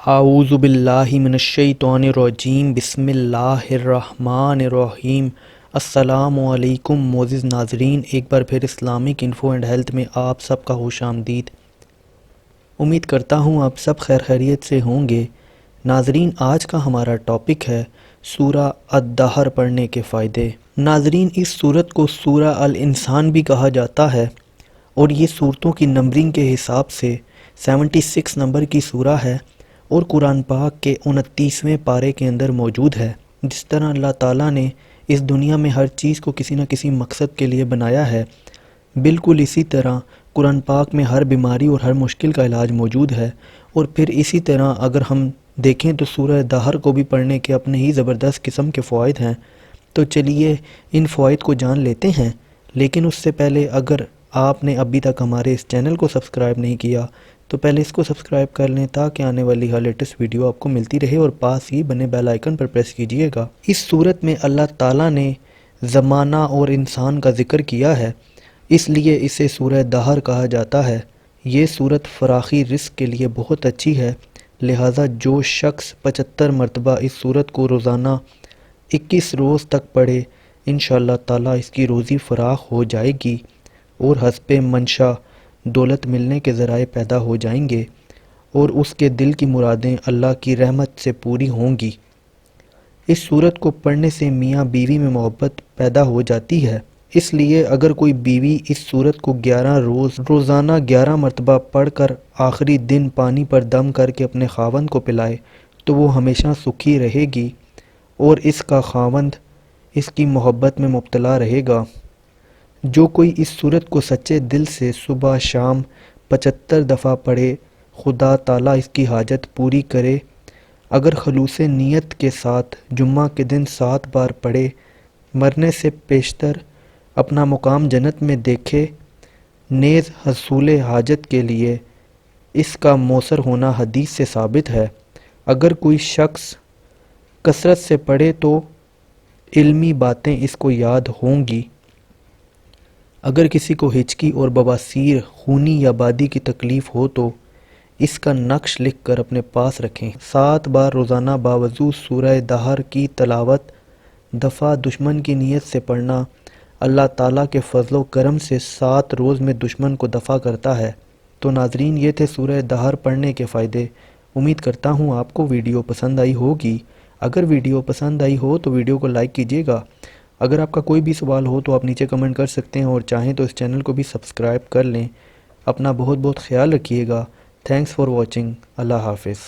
اعوذ باللہ من الشیطان الرجیم بسم اللہ الرحمن الرحیم۔ السلام علیکم معزز ناظرین، ایک بار پھر اسلامک انفو اینڈ ہیلتھ میں آپ سب کا خوش آمدید۔ امید کرتا ہوں آپ سب خیر خیریت سے ہوں گے۔ ناظرین، آج کا ہمارا ٹاپک ہے سورہ الدہر پڑھنے کے فائدے۔ ناظرین، اس سورت کو سورہ الانسان بھی کہا جاتا ہے اور یہ سورتوں کی نمبرنگ کے حساب سے 76 نمبر کی سورہ ہے اور قرآن پاک کے 29ویں پارے کے اندر موجود ہے۔ جس طرح اللہ تعالیٰ نے اس دنیا میں ہر چیز کو کسی نہ کسی مقصد کے لیے بنایا ہے، بالکل اسی طرح قرآن پاک میں ہر بیماری اور ہر مشکل کا علاج موجود ہے۔ اور پھر اسی طرح اگر ہم دیکھیں تو سورہ دہر کو بھی پڑھنے کے اپنے ہی زبردست قسم کے فوائد ہیں۔ تو چلیے ان فوائد کو جان لیتے ہیں، لیکن اس سے پہلے اگر آپ نے ابھی تک ہمارے اس چینل کو سبسکرائب نہیں کیا تو پہلے اس کو سبسکرائب کر لیں تاکہ آنے والی ہر لیٹسٹ ویڈیو آپ کو ملتی رہے، اور پاس ہی بنے بیل آئیکن پر پریس کیجئے گا۔ اس صورت میں اللہ تعالیٰ نے زمانہ اور انسان کا ذکر کیا ہے، اس لیے اسے سورہ دہر کہا جاتا ہے۔ یہ صورت فراخی رزق کے لیے بہت اچھی ہے، لہٰذا جو شخص 75 مرتبہ اس صورت کو روزانہ 21 روز تک پڑھے، انشاءاللہ تعالیٰ اس کی روزی فراخ ہو جائے گی اور حسب منشا دولت ملنے کے ذرائع پیدا ہو جائیں گے اور اس کے دل کی مرادیں اللہ کی رحمت سے پوری ہوں گی۔ اس صورت کو پڑھنے سے میاں بیوی میں محبت پیدا ہو جاتی ہے، اس لیے اگر کوئی بیوی اس صورت کو 11 روزانہ 11 مرتبہ پڑھ کر آخری دن پانی پر دم کر کے اپنے خاوند کو پلائے تو وہ ہمیشہ سکھی رہے گی اور اس کا خاوند اس کی محبت میں مبتلا رہے گا۔ جو کوئی اس صورت کو سچے دل سے صبح شام 75 دفعہ پڑھے، خدا تعالیٰ اس کی حاجت پوری کرے۔ اگر خلوص نیت کے ساتھ جمعہ کے دن 7 بار پڑھے، مرنے سے پیشتر اپنا مقام جنت میں دیکھے، نیز حصول حاجت کے لیے اس کا موثر ہونا حدیث سے ثابت ہے۔ اگر کوئی شخص کثرت سے پڑھے تو علمی باتیں اس کو یاد ہوں گی۔ اگر کسی کو ہچکی اور بواسیر، خونی یا بادی کی تکلیف ہو تو اس کا نقش لکھ کر اپنے پاس رکھیں۔ 7 بار روزانہ باوضو سورہ دہر کی تلاوت، دفعہ دشمن کی نیت سے پڑھنا اللہ تعالیٰ کے فضل و کرم سے 7 روز میں دشمن کو دفع کرتا ہے۔ تو ناظرین، یہ تھے سورہ دہر پڑھنے کے فائدے۔ امید کرتا ہوں آپ کو ویڈیو پسند آئی ہوگی۔ اگر ویڈیو پسند آئی ہو تو ویڈیو کو لائک کیجیے گا۔ اگر آپ کا کوئی بھی سوال ہو تو آپ نیچے کمنٹ کر سکتے ہیں، اور چاہیں تو اس چینل کو بھی سبسکرائب کر لیں۔ اپنا بہت بہت خیال رکھیے گا۔ Thanks for watching. اللہ حافظ۔